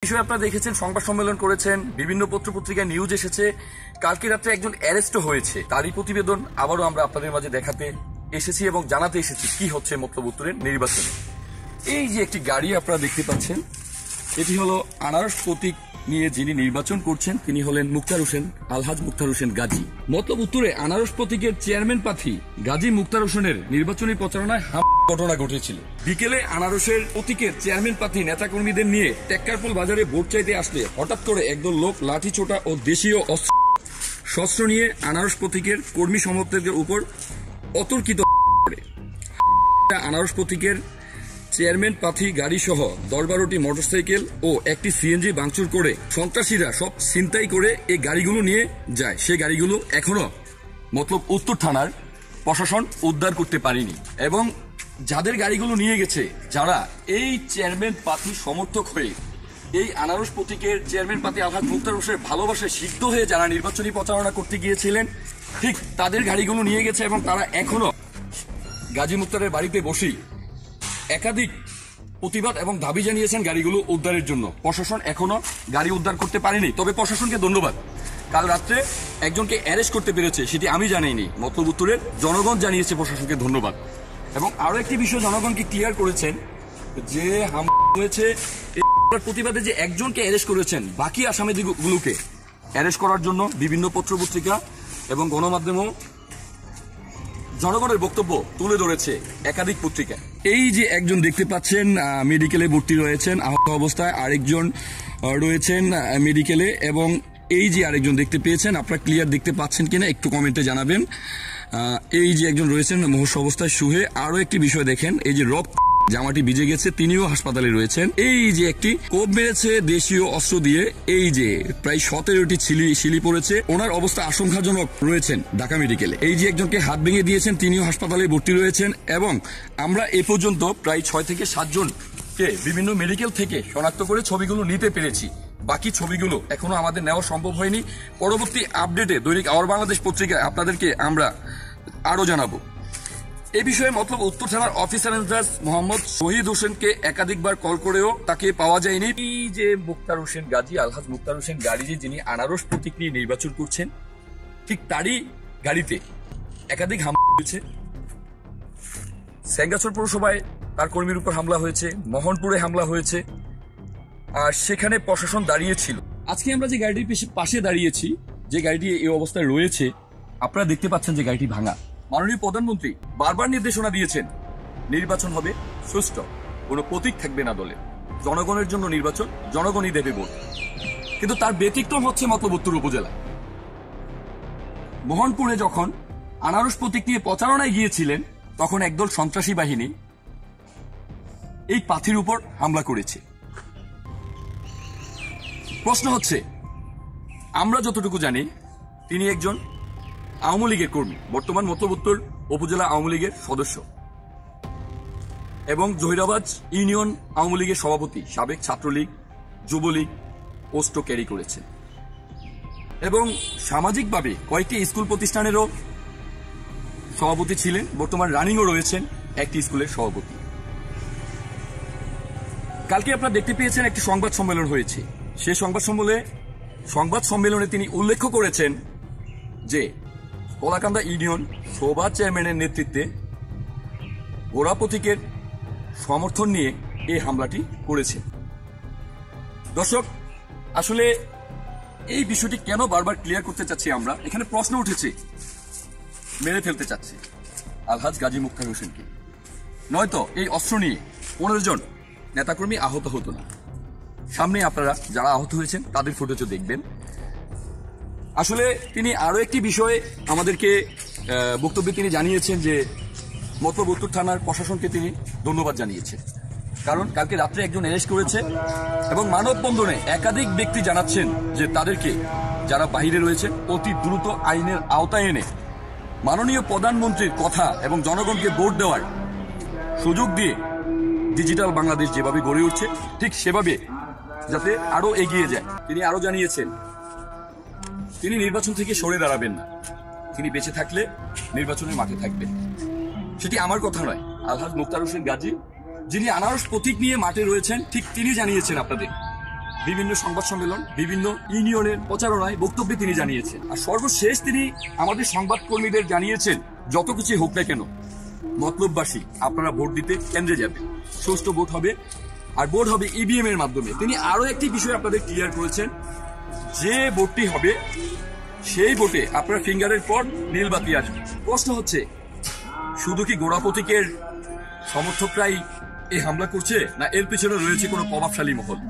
বিষয়ে আপনারা দেখেছেন, সংবাদ সম্মেলন করেছেন, বিভিন্ন পত্রপত্রিকায় নিউজ এসেছে। কালকে রাত্রে একজন অ্যারেস্টও হয়েছে, তারই প্রতিবেদন আবারও আমরা আপনাদের মাঝে দেখাতে এসেছি এবং জানাতে এসেছি কি হচ্ছে মতলব উত্তরের নির্বাচনে। এই যে একটি গাড়ি আপনারা দেখতে পাচ্ছেন, এটি হলো আনারস প্রতীক নিয়ে যিনি নির্বাচন করছেন তিনি হলেন মুক্তার হোসেন, আলহাজ মুক্তার হোসেন গাজী। মতলব উত্তরে আনারস প্রতীকের চেয়ারম্যান প্রার্থী গাজী মুক্তার হোসেনের নির্বাচনী প্রচারণায় ঘটনা ঘটেছিল। বিকেলে আনারসের প্রতীকের চেয়ারম্যান প্রার্থী নেতাকর্মীদের নিয়ে টেক্কারপুল বাজারে ভোট চাইতে আসলে হঠাৎ করে একদল লোক লাঠি ছোটা ও দেশীয় শস্ত্র নিয়ে আনারস প্রতীকের কর্মী সমর্থকদের উপর অতর্কিত করে। আনারস প্রতীকের চেয়ারম্যান প্রার্থী গাড়ি সহ 10-12টি মোটরসাইকেল ও একটি সিএনজি ভাঙচুর করে সন্ত্রাসীরা সব ছিনতাই করে এই গাড়িগুলো নিয়ে যায়। সেই গাড়িগুলো এখনো মতলব উত্তর থানার প্রশাসন উদ্ধার করতে পারেনি এবং যাদের গাড়িগুলো নিয়ে গেছে, যারা এই চেয়ারম্যান প্রার্থী সমর্থক হয়ে এই আনারস প্রতীকের চেয়ারম্যান প্রার্থী আলহাজ মুক্তার হোসেনের ভালোবাসায় সিদ্ধ হয়ে যারা নির্বাচনী প্রচারণা করতে গিয়েছিলেন, ঠিক তাদের গাড়িগুলো নিয়ে গেছে এবং তারা এখনো গাজী মুক্তারের বাড়িতে বসেই একাধিক প্রতিবাদ এবং দাবি জানিয়েছেন গাড়িগুলো উদ্ধারের জন্য। প্রশাসন এখনো গাড়ি উদ্ধার করতে পারেনি, তবে প্রশাসনকে ধন্যবাদ। কাল রাত্রে একজনকে অ্যারেস্ট করতে পেরেছে, সেটি আমি জানাইনি, মতলব উত্তরের জনগণ জানিয়েছে প্রশাসনকে ধন্যবাদ। এবং আরো একটি বিষয় জনগণকে ক্লিয়ার করেছেন যে হামলা হয়েছে প্রতিবাদে যে একজনকে অ্যারেস্ট করেছেন, বাকি আসামিগুলোকে অ্যারেস্ট করার জন্য বিভিন্ন পত্রপত্রিকা এবং গণমাধ্যমও জনগণের বক্তব্য তুলে ধরেছে একাধিক পত্রিকা। এই যে একজন দেখতে পাচ্ছেন মেডিকেলে ভর্তি রয়েছেন আহত অবস্থায়, আরেকজন রয়েছেন মেডিকেলে, এবং এই যে আরেকজন দেখতে পেয়েছেন, আপনারা ক্লিয়ার দেখতে পাচ্ছেন কিনা একটু কমেন্টে জানাবেন। এই যে একজন রয়েছেন মুমূর্ষু অবস্থায় শুয়ে। আরো একটি বিষয় দেখেন, এই যে রক্ত জামাটি ভিজে গেছে, তিনিও হাসপাতালে রয়েছেন। এই যে একটি কোপ মেরেছে দেশীয় অস্ত্র দিয়ে, এই যে প্রায় 17টি শিলি পড়েছে, ওনার অবস্থা আশঙ্কাজনক রয়েছেন ঢাকা মেডিকেলে। এই যে একজনকে হাত ভেঙে দিয়েছেন, তিনিও হাসপাতালে ভর্তি রয়েছেন। এবং আমরা এ পর্যন্ত প্রায় 6 থেকে 7 জনকে বিভিন্ন মেডিকেল থেকে শনাক্ত করে ছবিগুলো নিতে পেরেছি। বাকি ছবিগুলো এখনো আমাদের নেওয়া সম্ভব হয়নি। পরবর্তী আপডেটে দৈনিক আওয়ার বাংলাদেশ পত্রিকায় আপনাদেরকে আমরা আরো জানাবো। এই বিষয়ে মতলব উত্তর থানার অফিসার ইনচার্জ মোহাম্মদ শহীদ হোসেনকে একাধিকবার কল করেও তাকে পাওয়া যায়নি। এই যে মুক্তার হোসেন গাজী, আলহাজ মুক্তার হোসেন গাজী, যিনি আনারস প্রতীক নিয়ে নির্বাচন করছেন, ঠিক তারই গাড়িতে একাধিক হামলা হয়েছে। সেঙ্গাছড় পৌরসভায় তার কর্মীর উপর হামলা হয়েছে, মোহনপুরে হামলা হয়েছে, আর সেখানে প্রশাসন দাঁড়িয়েছিল। আজকে আমরা যে গাড়িটির পাশে দাঁড়িয়েছি, যে গাড়িটি এই অবস্থায় রয়েছে, আপনারা দেখতে পাচ্ছেন যে গাড়িটি ভাঙা। মাননীয় প্রধানমন্ত্রী বারবার নির্দেশনা দিয়েছেন নির্বাচন হবে সুষ্ঠু, কোনো প্রতীক থাকবে না দলে, জনগণের জন্য নির্বাচন, জনগণই দেবে ভোট। কিন্তু তার ব্যতিক্রম হচ্ছে মতলব উত্তর উপজেলা। মোহনপুরে যখন আনারস প্রতীক নিয়ে প্রচারণায় গিয়েছিলেন, তখন একদল সন্ত্রাসী বাহিনী এই প্রার্থীর উপর হামলা করেছে। প্রশ্ন হচ্ছে, আমরা যতটুকু জানি তিনি একজন আওয়ামী লীগের কর্মী, বর্তমান মতলব উত্তর উপজেলা আওয়ামী লীগের সদস্য এবং জহিরাবাদ ইউনিয়ন আওয়ামী লীগের সভাপতি, সাবেক ছাত্রলীগ, যুবলীগ পোস্টও ক্যারি করেছেন এবং সামাজিকভাবে কয়েকটি স্কুল প্রতিষ্ঠানেরও সভাপতি ছিলেন, বর্তমান রানিংও রয়েছেন একটি স্কুলের সভাপতি। কালকে আপনারা দেখতে পেয়েছেন একটি সংবাদ সম্মেলন হয়েছে। সেই সংবাদ সম্মেলনে তিনি উল্লেখ করেছেন যে কলাকান্দা ইউনিয়ন সভা চেয়ারম্যানের নেতৃত্বে গোড়া প্রতীকের সমর্থন নিয়ে এই হামলাটি করেছে। দর্শক, আসলে এই বিষয়টি কেন বারবার ক্লিয়ার করতে চাচ্ছি আমরা, এখানে প্রশ্ন উঠেছে, মেরে ফেলতে চাচ্ছে আলহাজ গাজী মুক্তার হোসেনকে, নয়তো এই অস্ত্র নিয়ে 15 জন নেতাকর্মী আহত হতো না। সামনে আপনারা যারা আহত হয়েছেন তাদের ফুটেজও দেখবেন। আসলে তিনি আরো একটি বিষয়ে আমাদেরকে বক্তব্যে তিনি জানিয়েছেন যে মতলব উত্তর থানার প্রশাসনকে তিনি ধন্যবাদ জানিয়েছেন, কারণ কালকে রাত্রে একজন অ্যারেস্ট করেছে এবং মানববন্ধনে একাধিক ব্যক্তি জানাচ্ছেন যে তাদেরকে, যারা বাহিরে রয়েছে, অতি দ্রুত আইনের আওতায় এনে মাননীয় প্রধানমন্ত্রীর কথা এবং জনগণকে ভোট দেওয়ার সুযোগ দিয়ে ডিজিটাল বাংলাদেশ যেভাবে গড়ে উঠছে, ঠিক সেভাবে যাতে আরো এগিয়ে যায়। তিনি আরো জানিয়েছেন তিনি নির্বাচন থেকে সরে দাঁড়াবেন না, তিনি বেঁচে থাকলে নির্বাচনের মাঠে থাকবেন। সেটি আমার কথা নয়, আলহাজ মুক্তার হোসেন গাজী, যিনি আনারস প্রতীক নিয়ে মাঠে রয়েছেন, ঠিক তিনি জানিয়েছেন আপনাদের। বিভিন্ন সংবাদ সম্মেলন, বিভিন্ন ইউনিয়নের প্রচারণায় বক্তব্যে তিনি জানিয়েছেন। আর সর্বশেষ তিনি আমাদের সংবাদ কর্মীদের জানিয়েছেন, যত কিছু হোক না কেন মতলববাসী আপনারা ভোট দিতে কেন্দ্রে যাবেন, সুষ্ঠু ভোট হবে, আর ভোট হবে ইভিএম এর মাধ্যমে। তিনি আরো একটি বিষয় আপনাদের ক্লিয়ার করেছেন, যে ভোটটি হবে সেই ভোটে আপনার ফিঙ্গারের পর নীল বাতি আসবে। প্রশ্ন হচ্ছে, শুধু কি গোড়া প্রতীকের সমর্থকরাই এই হামলা করছে, না এর পিছনে রয়েছে কোনো প্রভাবশালী মহল?